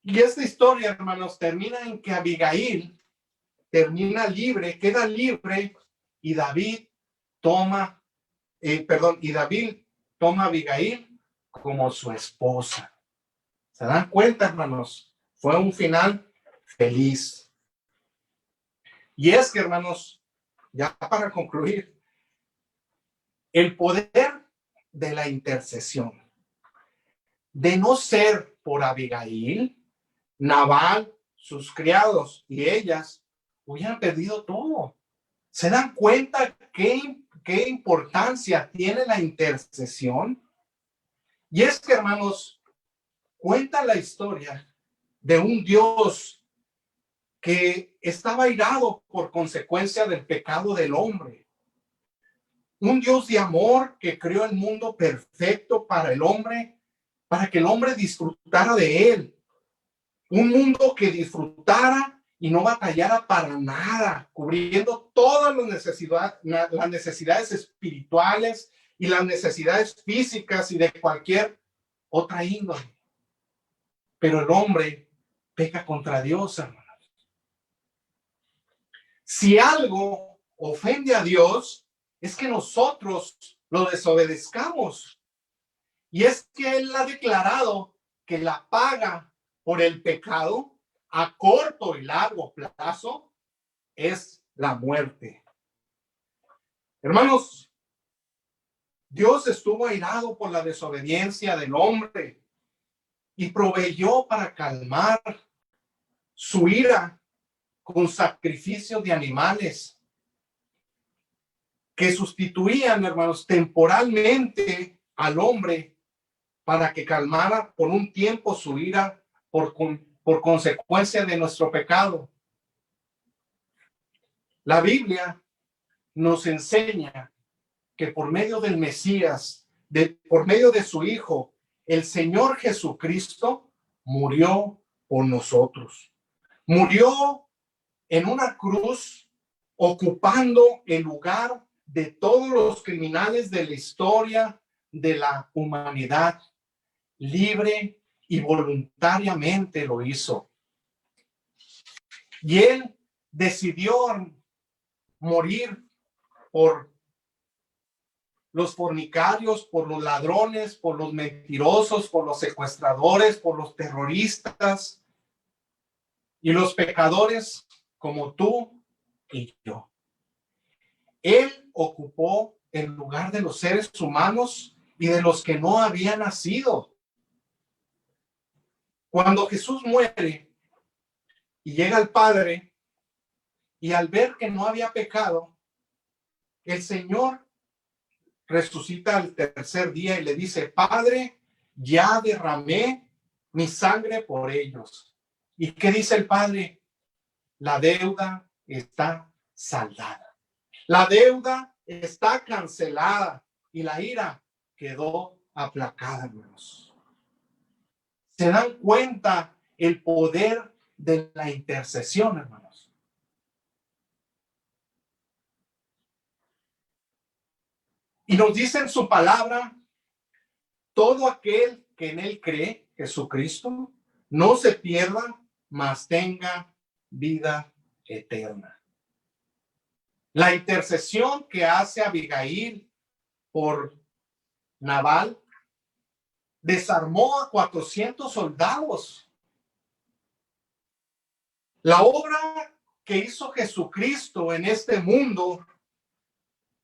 Y esta historia, hermanos, termina en que Abigail termina libre, queda libre, y David toma a Abigail como su esposa. ¿Se dan cuenta, hermanos? Fue un final feliz. Y es que, hermanos, ya para concluir, el poder de la intercesión. De no ser por Abigail, Nabal, sus criados y ellas hubieran perdido todo. ¿Se dan cuenta qué importancia tiene la intercesión? Y es que, hermanos, cuenta la historia de un Dios que estaba airado por consecuencia del pecado del hombre. Un Dios de amor que creó el mundo perfecto para el hombre, para que el hombre disfrutara de él. Un mundo que disfrutara y no batallara para nada, cubriendo todas las necesidades espirituales y las necesidades físicas y de cualquier otra índole. Pero el hombre peca contra Dios, hermanos. Si algo ofende a Dios, es que nosotros lo desobedezcamos. Y es que Él ha declarado que la paga por el pecado a corto y largo plazo es la muerte. Hermanos, Dios estuvo airado por la desobediencia del hombre y proveyó para calmar su ira con sacrificio de animales que sustituían, hermanos, temporalmente al hombre para que calmara por un tiempo su ira por consecuencia de nuestro pecado. La Biblia nos enseña que por medio del Mesías, por medio de su Hijo, el Señor Jesucristo murió por nosotros. Murió en una cruz ocupando el lugar de todos los criminales de la historia de la humanidad. Libre y voluntariamente lo hizo. Y Él decidió morir por los fornicarios, por los ladrones, por los mentirosos, por los secuestradores, por los terroristas y los pecadores como tú y yo. Él ocupó el lugar de los seres humanos y de los que no habían nacido. Cuando Jesús muere y llega al Padre, y al ver que no había pecado, el Señor resucita al tercer día y le dice: Padre, ya derramé mi sangre por ellos. ¿Y qué dice el Padre? La deuda está saldada. La deuda está cancelada y la ira quedó aplacada, hermanos. ¿Se dan cuenta el poder de la intercesión, hermanos? Y nos dice en su palabra: todo aquel que en él cree, Jesucristo, no se pierda, mas tenga vida eterna. La intercesión que hace Abigail por Nabal desarmó a 400 soldados. La obra que hizo Jesucristo en este mundo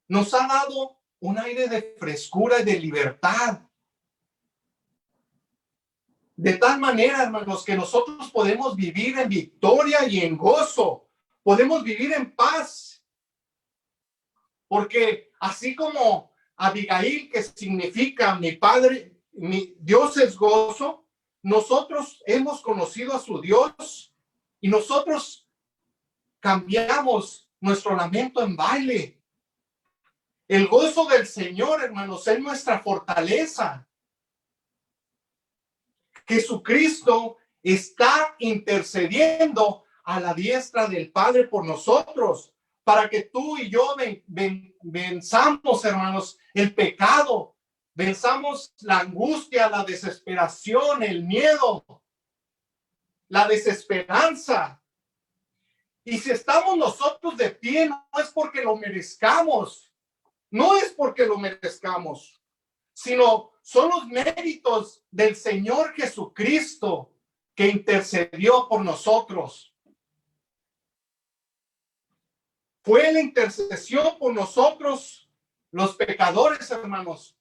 nos ha dado un aire de frescura y de libertad. De tal manera, hermanos, que nosotros podemos vivir en victoria y en gozo. Podemos vivir en paz. Porque así como Abigail, que significa mi padre, mi Dios es gozo, nosotros hemos conocido a su Dios y nosotros cambiamos nuestro lamento en baile. El gozo del Señor, hermanos, es nuestra fortaleza. Jesucristo está intercediendo a la diestra del Padre por nosotros, para que tú y yo venzamos, hermanos, el pecado, venzamos la angustia, la desesperación, el miedo, la desesperanza. Y si estamos nosotros de pie, no es porque lo merezcamos, no es porque lo merezcamos, sino son los méritos del Señor Jesucristo que intercedió por nosotros. Fue la intercesión por nosotros, los pecadores, hermanos,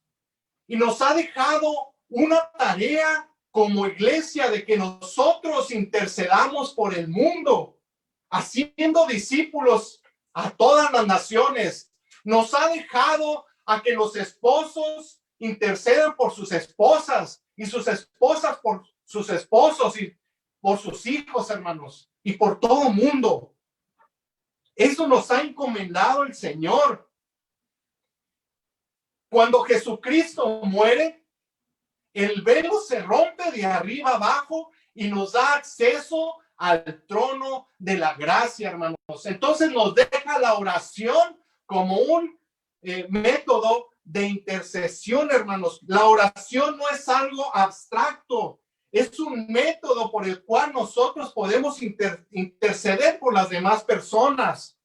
y nos ha dejado una tarea como iglesia de que nosotros intercedamos por el mundo, haciendo discípulos a todas las naciones. Nos ha dejado a que los esposos intercedan por sus esposas y sus esposas por sus esposos y por sus hijos, hermanos, y por todo mundo. Eso nos ha encomendado el Señor. Cuando Jesucristo muere, el velo se rompe de arriba abajo y nos da acceso al trono de la gracia, hermanos. Entonces nos deja la oración como un método de intercesión, hermanos. La oración no es algo abstracto, es un método por el cual nosotros podemos interceder por las demás personas.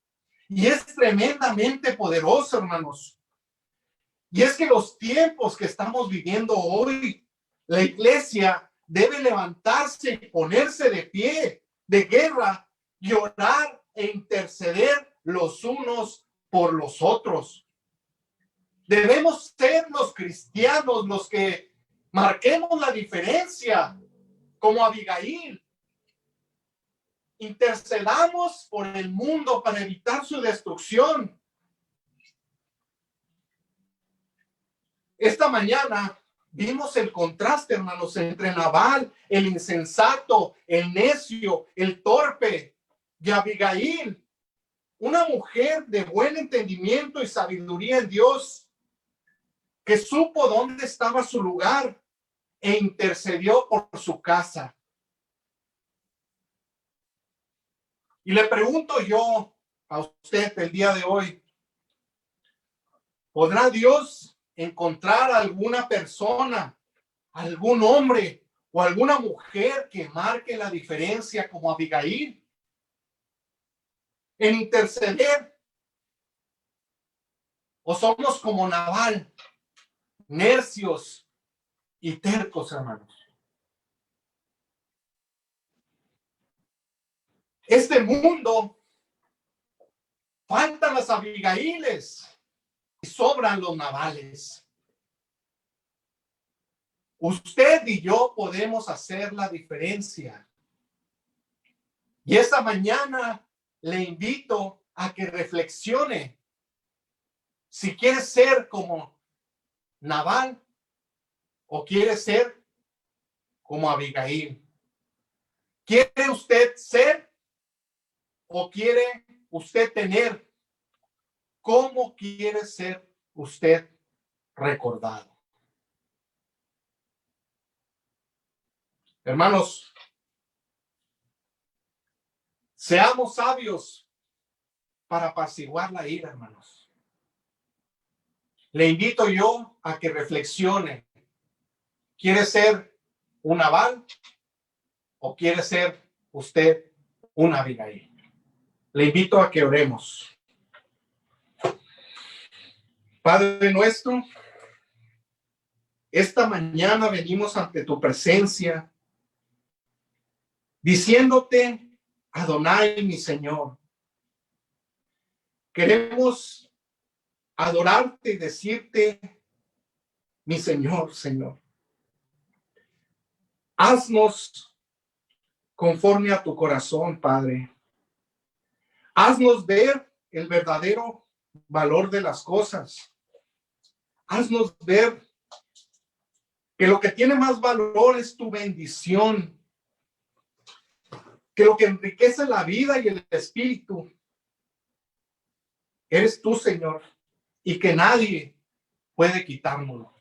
Y es tremendamente poderoso, hermanos. Y es que los tiempos que estamos viviendo hoy, la iglesia debe levantarse y ponerse de pie de guerra y orar e interceder los unos por los otros. Debemos ser los cristianos los que marquemos la diferencia, como Abigail. Intercedamos por el mundo para evitar su destrucción. Esta mañana vimos el contraste, hermanos, entre Nabal, el insensato, el necio, el torpe, y Abigail, una mujer de buen entendimiento y sabiduría en Dios, que supo dónde estaba su lugar e intercedió por su casa. Y le pregunto yo a usted el día de hoy, ¿podrá Dios encontrar a alguna persona, algún hombre o alguna mujer que marque la diferencia como Abigail en interceder? ¿O somos como Nabal, necios y tercos, hermanos? Este mundo, faltan las Abigailes y sobran los Nabales. Usted y yo podemos hacer la diferencia. Y esta mañana le invito a que reflexione si quiere ser como Nabal o quiere ser como Abigail. ¿Quiere usted ser o quiere usted tener? ¿Cómo quiere ser usted recordado? Hermanos, seamos sabios para apaciguar la ira, hermanos. Le invito yo a que reflexione. ¿Quiere ser un Nabal o quiere ser usted una Abigail? Le invito a que oremos. Padre nuestro, esta mañana venimos ante tu presencia diciéndote, Adonai, mi Señor, queremos adorarte y decirte, mi Señor, Señor. Haznos conforme a tu corazón, Padre. Haznos ver el verdadero valor de las cosas. Haznos ver que lo que tiene más valor es tu bendición, que lo que enriquece la vida y el espíritu eres tú, Señor, y que nadie puede quitárnoslo.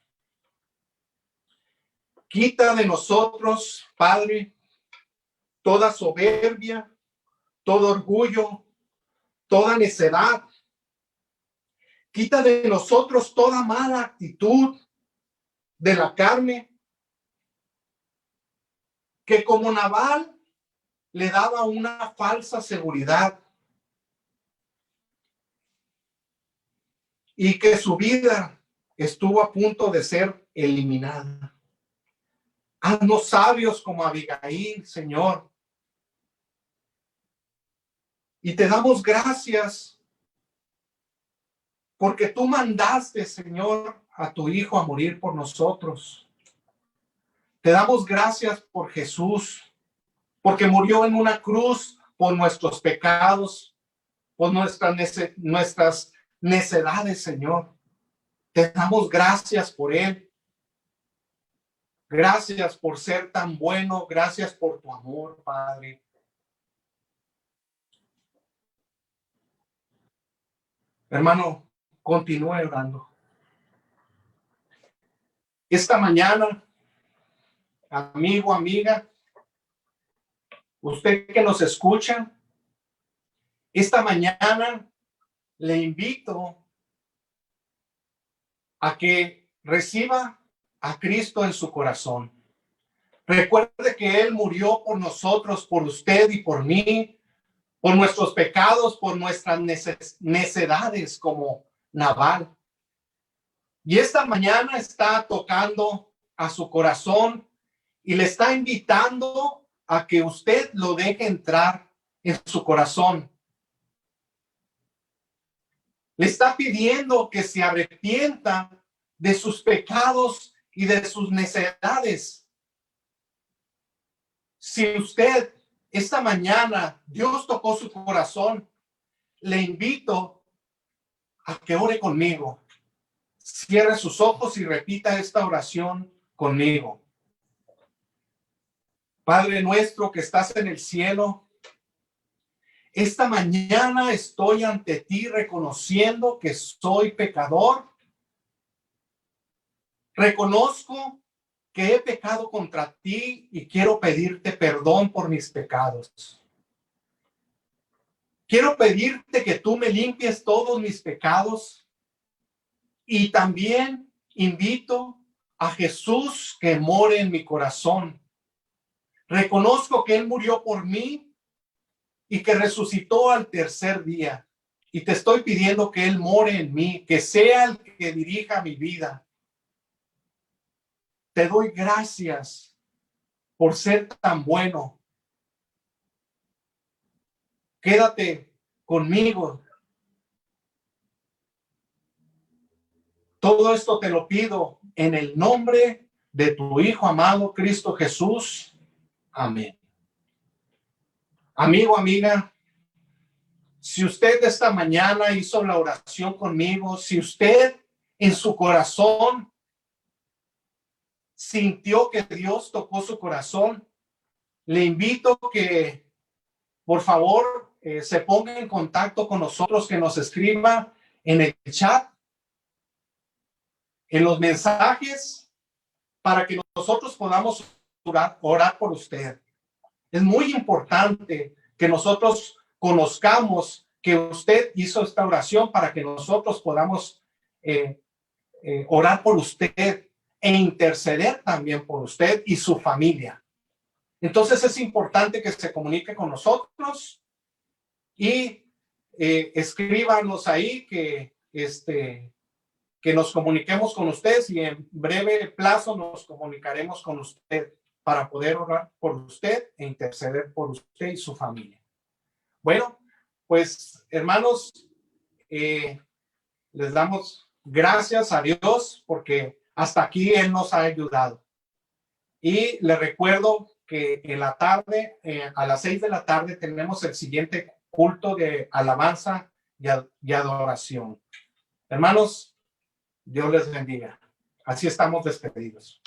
Quita de nosotros, Padre, toda soberbia, todo orgullo, toda necedad. Quita de nosotros toda mala actitud de la carne, que como Nabal le daba una falsa seguridad y que su vida estuvo a punto de ser eliminada. Haznos sabios como Abigail, Señor. Y te damos gracias porque tú mandaste, Señor, a tu Hijo a morir por nosotros. Te damos gracias por Jesús, porque murió en una cruz por nuestros pecados, por nuestras necedades, Señor. Te damos gracias por Él. Gracias por ser tan bueno. Gracias por tu amor, Padre. Hermano, continúe orando. Esta mañana, amigo, amiga, usted que nos escucha, esta mañana le invito a que reciba a Cristo en su corazón. Recuerde que Él murió por nosotros, por usted y por mí, por nuestros pecados, por nuestras necedades como Nabal. Y esta mañana está tocando a su corazón y le está invitando a que usted lo deje entrar en su corazón. Le está pidiendo que se arrepienta de sus pecados y de sus necedades. Si usted esta mañana Dios tocó su corazón, le invito a que ore conmigo. Cierre sus ojos y repita esta oración conmigo. Padre nuestro que estás en el cielo, esta mañana estoy ante ti reconociendo que soy pecador. Reconozco que he pecado contra ti y quiero pedirte perdón por mis pecados. Quiero pedirte que tú me limpies todos mis pecados y también invito a Jesús que more en mi corazón. Reconozco que Él murió por mí y que resucitó al tercer día. Y te estoy pidiendo que Él more en mí, que sea el que dirija mi vida. Te doy gracias por ser tan bueno. Quédate conmigo. Todo esto te lo pido en el nombre de tu Hijo amado, Cristo Jesús. Amén. Amigo, amiga, si usted esta mañana hizo la oración conmigo, si usted en su corazón sintió que Dios tocó su corazón, le invito que por favor se ponga en contacto con nosotros, que nos escriba en el chat, en los mensajes, para que nosotros podamos orar por usted. Es muy importante que nosotros conozcamos que usted hizo esta oración para que nosotros podamos orar por usted e interceder también por usted y su familia. Entonces es importante que se comunique con nosotros y escríbanos ahí que nos comuniquemos con ustedes y en breve plazo nos comunicaremos con usted para poder orar por usted e interceder por usted y su familia. Bueno, pues hermanos, les damos gracias a Dios porque hasta aquí Él nos ha ayudado. Y les recuerdo que en la tarde, a las 6 de la tarde, tenemos el siguiente culto de alabanza y adoración. Hermanos, Dios les bendiga. Así estamos despedidos.